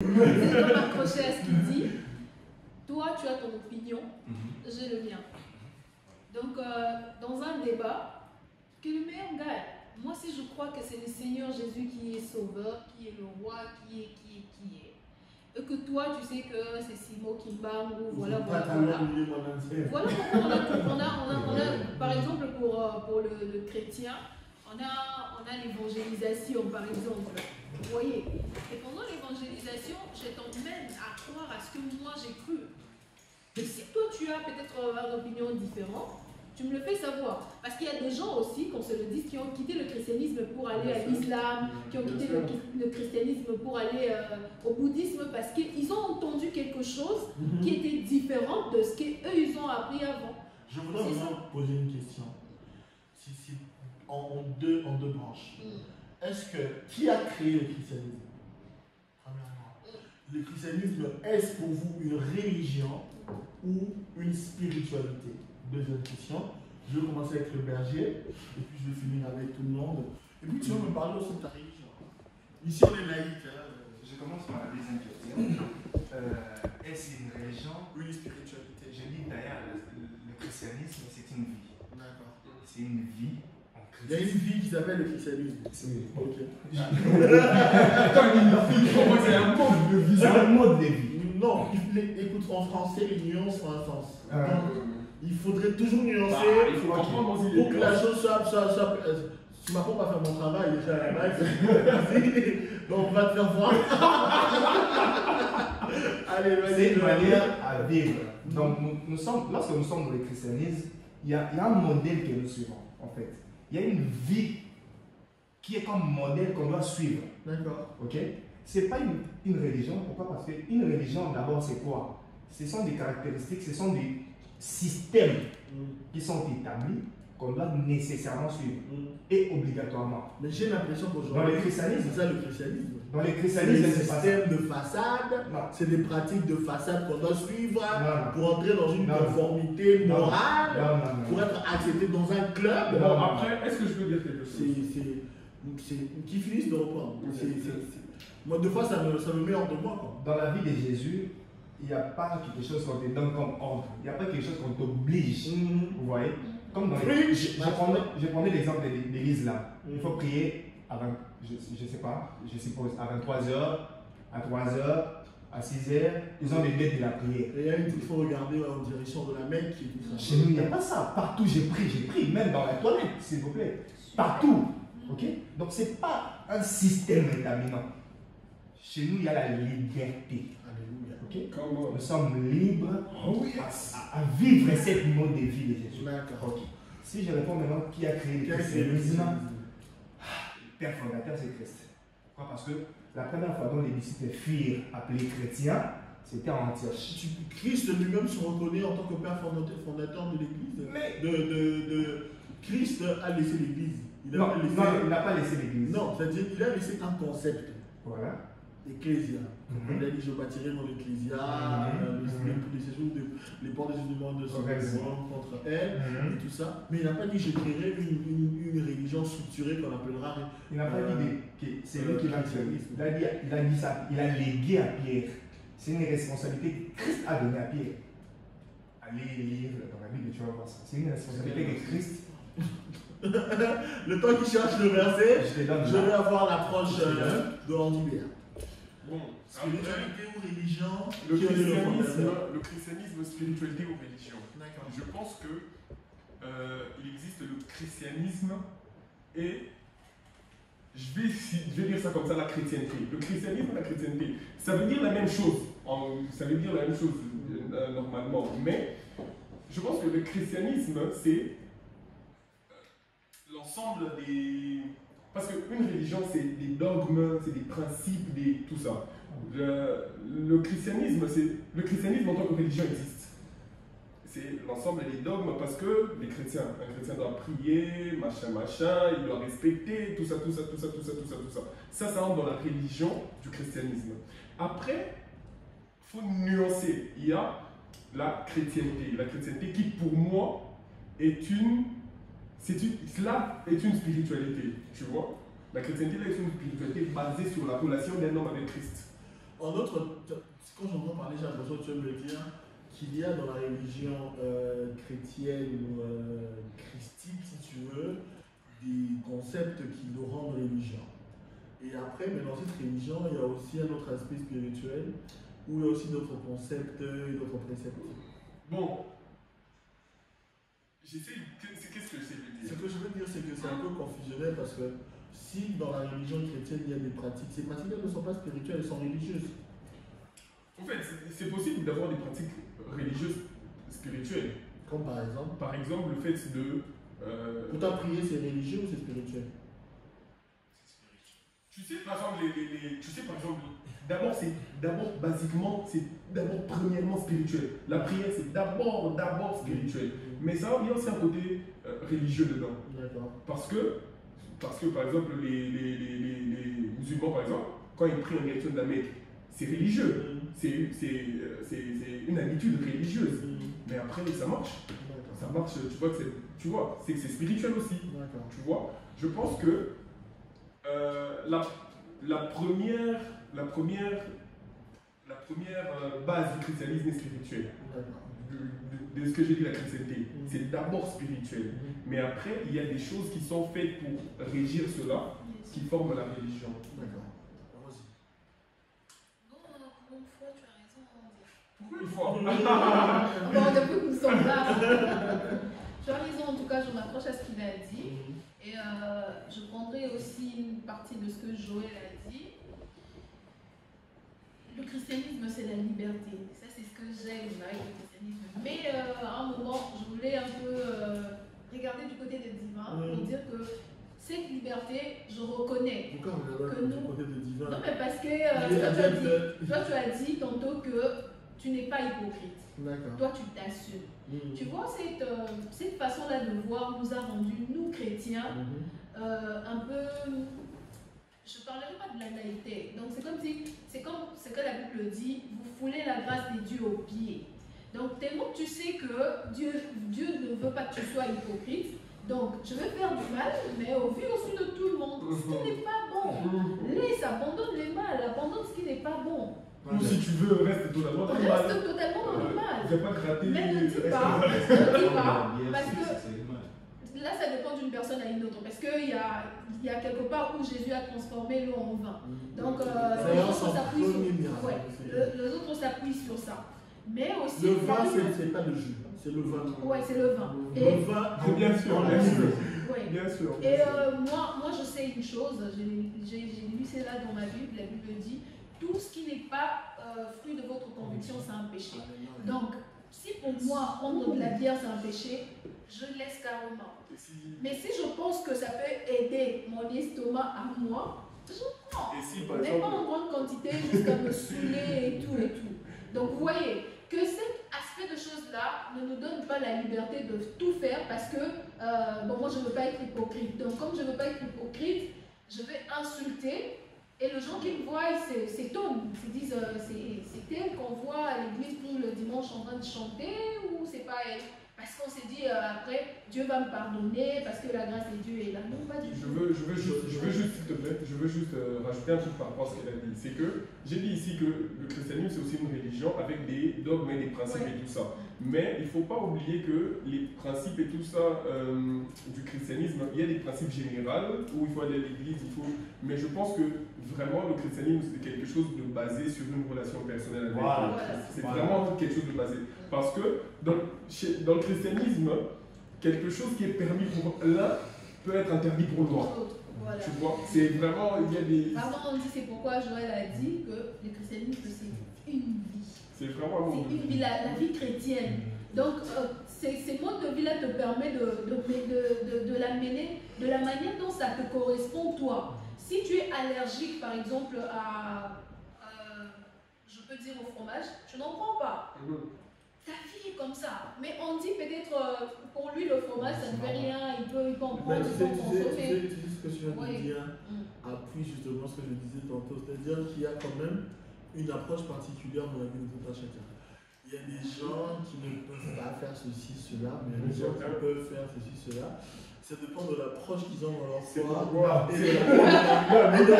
Je dois m'accrocher à ce qu'il dit. Toi, tu as ton opinion, j'ai le mien. Donc, dans un débat, que le meilleur gagne. Moi, si je crois que c'est le Seigneur Jésus qui est sauveur, qui est le roi, qui est. Et que toi, tu sais que c'est Simo Kimbangu, voilà. Voilà pourquoi par exemple, pour le chrétien, on a l'évangélisation, par exemple. Vous voyez. Et pendant l'évangélisation, je t'emmène à croire à ce que moi j'ai cru. Mais si toi, tu as peut-être une opinion différente, tu me le fais savoir. Parce qu'il y a des gens aussi, qu'on se le dise, qui ont quitté le christianisme pour aller à l'islam, qui ont quitté le christianisme pour aller au bouddhisme, parce qu'ils ont entendu quelque chose qui était différent de ce qu'eux, ils ont appris avant. Je voudrais vraiment poser une question. En deux branches. Qui a créé le christianisme? Premièrement. Le christianisme, est-ce pour vous une religion ou une spiritualité? Deuxième question. Je vais commencer avec le berger, et puis je vais finir avec tout le monde. Et puis tu vas me parler aussi de ta religion. Ici on est laïque. Je commence par la deuxième question. Est-ce une religion ou une spiritualité? Je dis d'ailleurs, le christianisme c'est une vie. D'accord. C'est une vie en Christ. Il y a une vie qui s'appelle le christianisme. Oui. Ok. C'est un mode de vie. Non, écoute, en français, les nuances ont un sens. Il faudrait toujours nuancer il faut comprendre aussi pour que la chose soit. Tu m'as pas fait mon travail déjà à la base. Donc on va te faire voir. Allez, vas-y. C'est une manière à vivre. Donc lorsque nous sommes dans le christianisme, il y a un modèle que nous suivons en fait. Il y a une vie qui est comme modèle qu'on doit suivre. D'accord. Ok? Ce n'est pas une religion. Pourquoi? Parce qu'une religion, d'abord, c'est quoi? Ce sont des caractéristiques, ce sont des systèmes qui sont établis qu'on doit nécessairement suivre et obligatoirement. Mais j'ai l'impression qu'aujourd'hui, dans le christianisme, c'est ça le christianisme. Dans le christianisme, c'est des systèmes de façade, c'est des pratiques de façade qu'on doit suivre pour entrer dans une conformité morale, pour être accepté dans un club. Bon, après, est-ce que je peux dire quelque chose? Qui finissent de reprendre. Moi, deux fois, ça me met hors de moi. Quoi. Dans la vie de Jésus, il n'y a pas quelque chose qu'on te donne comme ordre. Il n'y a pas quelque chose qu'on t'oblige. Vous voyez? Comme dans les... Je prenais l'exemple de l'église là. Il faut prier avant, je ne sais pas, je suppose, à 23h, à 3h, à 6h. Ils ont des dates de la prière. Et il faut regarder en direction de la Mecque. Chez nous, il n'y a pas ça. Partout, j'ai pris, même dans la toilette, s'il vous plaît. Partout. Ok? Donc, ce n'est pas un système établi, non. Chez nous, il y a la liberté. Okay? Nous sommes libres à vivre cette mode de vie de Jésus. Okay. Si je réponds maintenant, qui a créé le christianisme? Le père fondateur, c'est Christ. Pourquoi? Parce que la première fois dont les disciples furent appelés chrétiens, c'était en Antioche. Christ lui-même se reconnaît en tant que père fondateur de l'Église. Christ a laissé l'Église. Non, il n'a pas laissé l'Église. Non, c'est-à-dire qu'il a laissé un concept. Voilà. Ecclésia. Il a dit je bâtirai mon ecclésia, les portes des monde seront contre elle, et tout ça. Mais il n'a pas dit je créerai une religion structurée qu'on appellera. Il n'a pas dit que c'est lui qui l'a créé. Il a dit ça, il a légué à Pierre. C'est une responsabilité que Christ a donnée à Pierre. Allez lire dans la Bible, tu vas voir ça. C'est une responsabilité que Christ. Le temps qu'il cherche le verset, je vais avoir l'approche de Landibert. Bon, spiritualité ou religion, le christianisme, spiritualité ou religion. Je pense que il existe le christianisme et je vais dire ça comme ça, la chrétienté. Le christianisme et la chrétienté, ça veut dire la même chose. Normalement, mais je pense que le christianisme, c'est l'ensemble des... Parce qu'une religion, c'est des dogmes, c'est des principes, tout ça. Le christianisme en tant que religion existe. C'est l'ensemble des dogmes parce que un chrétien doit prier, machin, il doit respecter, tout ça. Ça rentre dans la religion du christianisme. Après, il faut nuancer. Il y a la chrétienté. La chrétienté qui, pour moi, est une spiritualité, tu vois. La chrétienté là est une spiritualité basée sur la relation d'un homme avec Christ. En autre, quand j'entends parler, j'ai l'impression que tu veux me dire qu'il y a dans la religion chrétienne ou christique, si tu veux, des concepts qui nous rendent religion. Et après, mais dans cette religion, il y a aussi un autre aspect spirituel où il y a aussi d'autres concepts et d'autres préceptes. Bon, qu'est-ce que j'essaie de dire? Ce que je veux dire, c'est que c'est un peu confusionnel parce que si dans la religion chrétienne il y a des pratiques, ces pratiques-là ne sont pas spirituelles, elles sont religieuses. En fait, c'est possible d'avoir des pratiques religieuses spirituelles. Comme par exemple. Par exemple, le fait de. Pour ta prière, c'est religieux ou c'est spirituel? Tu sais, par exemple, tu sais, par exemple, basiquement, c'est d'abord premièrement spirituel. La prière, c'est d'abord spirituel. Mais ça a bien aussi un côté religieux dedans. D'accord. Parce que, par exemple, les musulmans, par exemple, quand ils prient en direction de la Mecque, c'est religieux. C'est une habitude religieuse. Mais après, ça marche. Ça marche, tu vois que c'est spirituel aussi. Tu vois, je pense que la première base du christianisme est spirituelle. De ce que j'ai dit, la chrétienté, c'est d'abord spirituel. Mais après, il y a des choses qui sont faites pour régir cela, qui forment la religion. D'accord. Une fois, tu as raison. Pourquoi une fois? Bon, depuis que nous sommes là, tu as raison, en tout cas, je m'accroche à ce qu'il a dit. Et je prendrai aussi une partie de ce que Joël a dit. Le christianisme, c'est la liberté. Ça, c'est ce que j'aime avec le christianisme. Mais à un moment, je voulais un peu regarder du côté des divins pour dire que cette liberté, je reconnais. Pourquoi on regarde du côté des divins? Non, mais parce que toi, tu as dit tantôt que tu n'es pas hypocrite. D'accord. Toi, tu t'assumes. Tu vois, cette façon-là de voir nous a rendu, nous chrétiens, un peu. Je ne parlerai pas de la naïveté. Donc, c'est comme ce que la Bible dit, vous foulez la grâce des dieux aux pieds. Donc, tellement tu sais que Dieu ne veut pas que tu sois hypocrite. Donc, je vais faire du mal, mais au vu aussi de tout le monde, ce qui n'est pas bon. Laisse, abandonne les mal, abandonne ce qui n'est pas bon. Ou si tu veux, reste totalement normal. Reste totalement normal. Je vais pas gratter. Mais ne dis pas, parce que là, ça dépend d'une personne à une autre. Parce qu'il y a quelque part où Jésus a transformé l'eau en vin. Donc, les autres s'appuient sur ça. Mais aussi. Le vin, c'est pas le jus, c'est le vin. Ouais, c'est le vin. Le vin, bien sûr. Ouais. Bien sûr. Et moi, je sais une chose, j'ai lu cela dans ma Bible, la Bible dit, tout ce qui n'est pas fruit de votre conviction, c'est un péché. Donc, si pour moi, prendre de la bière, c'est un péché, je laisse carrément. Mais si je pense que ça peut aider mon estomac à moi, je prends. Mais pas en grande quantité jusqu'à me saouler et tout et tout. Donc, vous voyez que cet aspect de choses-là ne nous donne pas la liberté de tout faire parce que, moi, je ne veux pas être hypocrite. Donc, comme je ne veux pas être hypocrite, je vais insulter. Et les gens qui me voient s'étonnent. Ils se disent, c'est elle qu'on voit à l'église tout le dimanche en train de chanter ou c'est pas elle? Parce qu'on s'est dit, après, Dieu va me pardonner parce que la grâce de Dieu est là. Non, pas du tout. Je veux juste, s'il te plaît, rajouter un truc par rapport à ce qu'elle a dit. C'est que j'ai dit ici que le christianisme, c'est aussi une religion avec des dogmes et des principes et tout ça. Mais il ne faut pas oublier que les principes et tout ça du christianisme, il y a des principes généraux où il faut aller à l'église, mais je pense que vraiment le christianisme, c'est quelque chose de basé sur une relation personnelle avec Dieu. C'est vraiment quelque chose de basé. Parce que dans le christianisme, quelque chose qui est permis pour l'un peut être interdit pour l'autre. Voilà. Tu vois, c'est vraiment, il y a des... Pardon, on dit, c'est pourquoi Joël a dit que le christianisme, c'est une vie. C'est vraiment une vie, la vie chrétienne. Donc, ces modes de vie-là te permettent de l'amener de la manière dont ça te correspond, toi. Si tu es allergique, par exemple, je peux dire au fromage, tu n'en prends pas. Ta vie est comme ça. Mais on dit peut-être, pour lui, le fromage, ça ne fait rien, il peut en prendre, il peut en consommer. Tu dis ce que tu viens de dire, appuie justement ce que je disais tantôt, c'est-à-dire qu'il y a quand même une approche particulière dans la vie de tout un chacun. Il y a des gens qui ne peuvent pas faire ceci, cela, mais il y a des gens qui peuvent faire ceci, cela. Ça dépend de l'approche qu'ils ont dans leur foi et de la